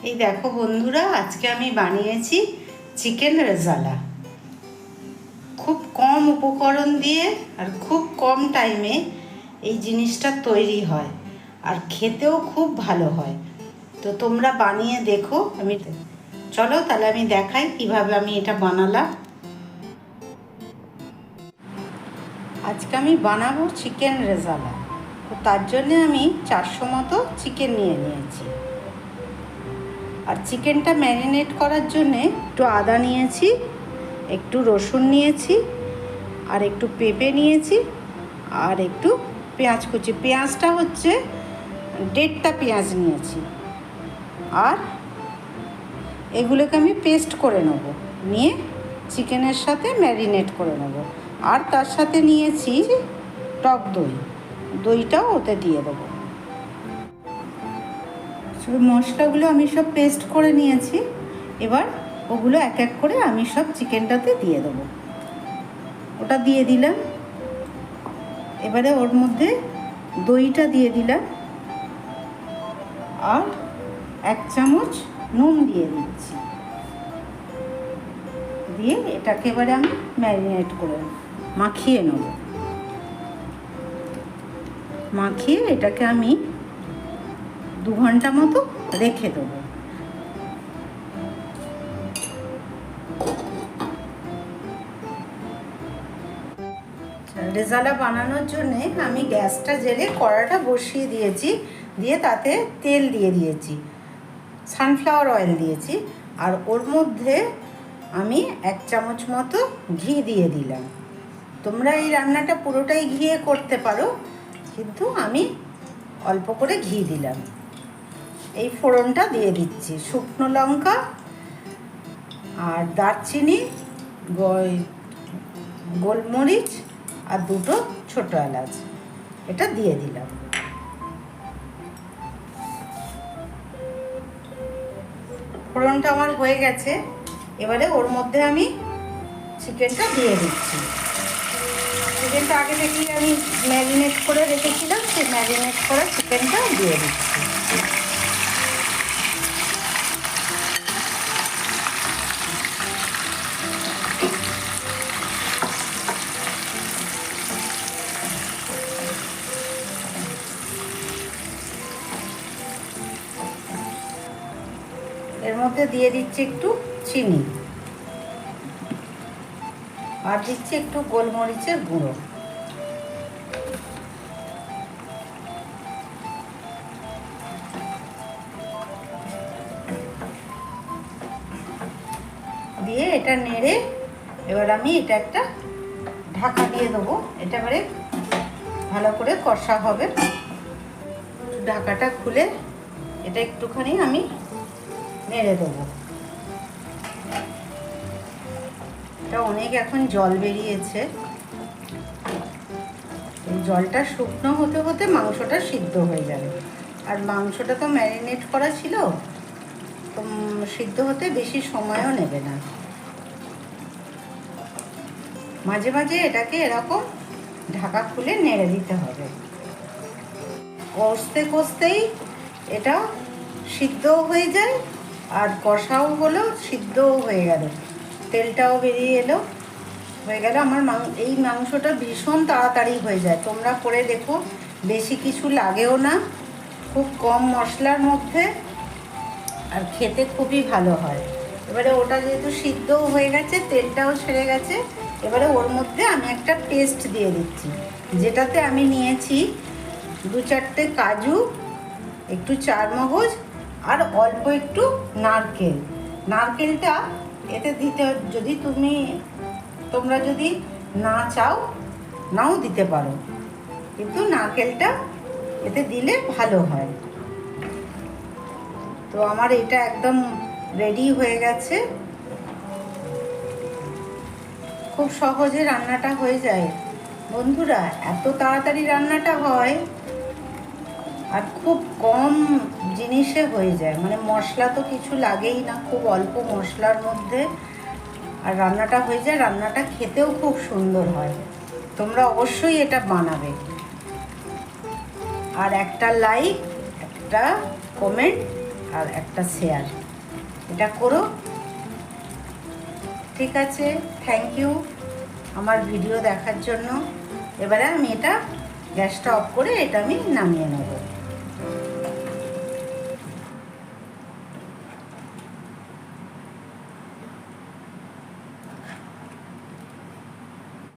এই দেখো বন্ধুরা, আজকে আমি বানিয়েছি চিকেন রেজালা। খুব কম উপকরণ দিয়ে আর খুব কম টাইমে এই জিনিসটা তৈরি হয় আর খেতেও খুব ভালো হয়। তো তোমরা বানিয়ে দেখো। চলো তাহলে আমি দেখাই কিভাবে আমি এটা বানালাম। আজকে আমি বানাবো চিকেন রেজালা। তো তার জন্য আমি 400 মতো চিকেন নিয়ে নিয়েছি। আর চিকেনটা ম্যারিনেট করার জন্যে একটু আদা নিয়েছি, একটু রসুন নিয়েছি, আর একটু পেঁপে নিয়েছি, আর একটু পেঁয়াজ কুচি। পেঁয়াজটা হচ্ছে 1.5টা পেঁয়াজ নিয়েছি। আর এগুলোকে আমি পেস্ট করে নেব, নিয়ে চিকেনের সাথে ম্যারিনেট করে নেব। আর তার সাথে নিয়েছি টক দই, দইটাও ওতে দিয়ে দেবো। মশলাগুলো আমি সব পেস্ট করে নিয়েছি। এবার ওগুলো এক এক করে আমি সব চিকেনটাতে দিয়ে দেবো। ওটা দিয়ে দিলাম। এবারে ওর মধ্যে দইটা দিয়ে দিলাম, আর 1 চামচ নুন দিয়ে দিচ্ছি। দিয়ে এটাকে এবারে আমি ম্যারিনেট করে মাখিয়ে নেব। মাখিয়ে এটাকে আমি 2 ঘন্টা মতো রেখে দেবো। রেজালা বানানোর জন্যে আমি গ্যাসটা জেলে কড়াটা বসিয়ে দিয়েছি, দিয়ে তাতে তেল দিয়ে দিয়েছি, সানফ্লাওয়ার অয়েল দিয়েছি। আর ওর মধ্যে আমি 1 চামচ মতো ঘি দিয়ে দিলাম। তোমরা এই রান্নাটা পুরোটাই ঘিয়ে করতে পারো, কিন্তু আমি অল্প করে ঘি দিলাম। এই ফোড়নটা দিয়ে দিচ্ছি, শুকনো লঙ্কা আর দারচিনি, গোলমরিচ আর 2টো ছোটো এলাচ, এটা দিয়ে দিলাম। ফোড়নটা আমার হয়ে গেছে। এবারে ওর মধ্যে আমি চিকেনটা দিয়ে দিচ্ছি। চিকেনটা আগে থেকেই আমি ম্যারিনেট করে রেখেছিলাম, সেই ম্যারিনেট করা চিকেনটা দিয়ে দিচ্ছি। এর মধ্যে দিয়ে দিচ্ছি একটু চিনি, আর দিচ্ছি একটু গোলমরিচের গুঁড়ো। দিয়ে এটা নেড়ে এবার আমি এটা একটা ঢাকা দিয়ে দেবো। এটা এবারে ভালো করে কষা হবে। ঢাকাটা খুলে এটা একটুখানি আমি নেড়ে দেবো। এটা অনেক এখন জল বেরিয়েছে। এই জলটা শুকনো হতে হতে মাংসটা সিদ্ধ হয়ে যাবে। আর মাংসটা তো ম্যারিনেট করা ছিল, তো সিদ্ধ হতে বেশি সময়ও নেবে না। মাঝে মাঝে এটাকে এরকম ঢাকা খুলে নেড়ে দিতে হবে। কষতে কষতেই এটা সিদ্ধও হয়ে যায়, আর কষাও হলো, সিদ্ধও হয়ে গেল, তেলটাও বেরিয়ে এলো, হয়ে গেল। আমার এই মাংসটা ভীষণ তাড়াতাড়ি হয়ে যায়। তোমরা করে দেখো, বেশি কিছু লাগেও না, খুব কম মশলার মধ্যে, আর খেতে খুবই ভালো হয়। এবারে ওটা যেহেতু সিদ্ধও হয়ে গেছে, তেলটাও ছেড়ে গেছে, এবারে ওর মধ্যে আমি একটা পেস্ট দিয়ে দিচ্ছি, যেটাতে আমি নিয়েছি 2-4টে কাজু, একটু চারমগজ, আর অল্প একটু নারকেল। নারকেলটা এতে দিতে, যদি তোমরা যদি না চাও নাও দিতে পারো, কিন্তু নারকেলটা এতে দিলে ভালো হয়। তো আমার এটা একদম রেডি হয়ে গেছে। খুব সহজে রান্নাটা হয়ে যায় বন্ধুরা, এত তাড়াতাড়ি রান্নাটা হয়, আর খুব কম জিনিসে হয়ে যায়। মানে মশলা তো কিছু লাগেই না, খুব অল্প মশলার মধ্যে আর রান্নাটা হয়ে যায়। রান্নাটা খেতেও খুব সুন্দর হয়। তোমরা অবশ্যই এটা বানাবে। আর একটা লাইক, একটা কমেন্ট আর একটা শেয়ার, এটা করো। ঠিক আছে, থ্যাংক ইউ আমার ভিডিও দেখার জন্য। এবারে আমি এটা গ্যাসটা অফ করে এটা আমি নামিয়ে নেব।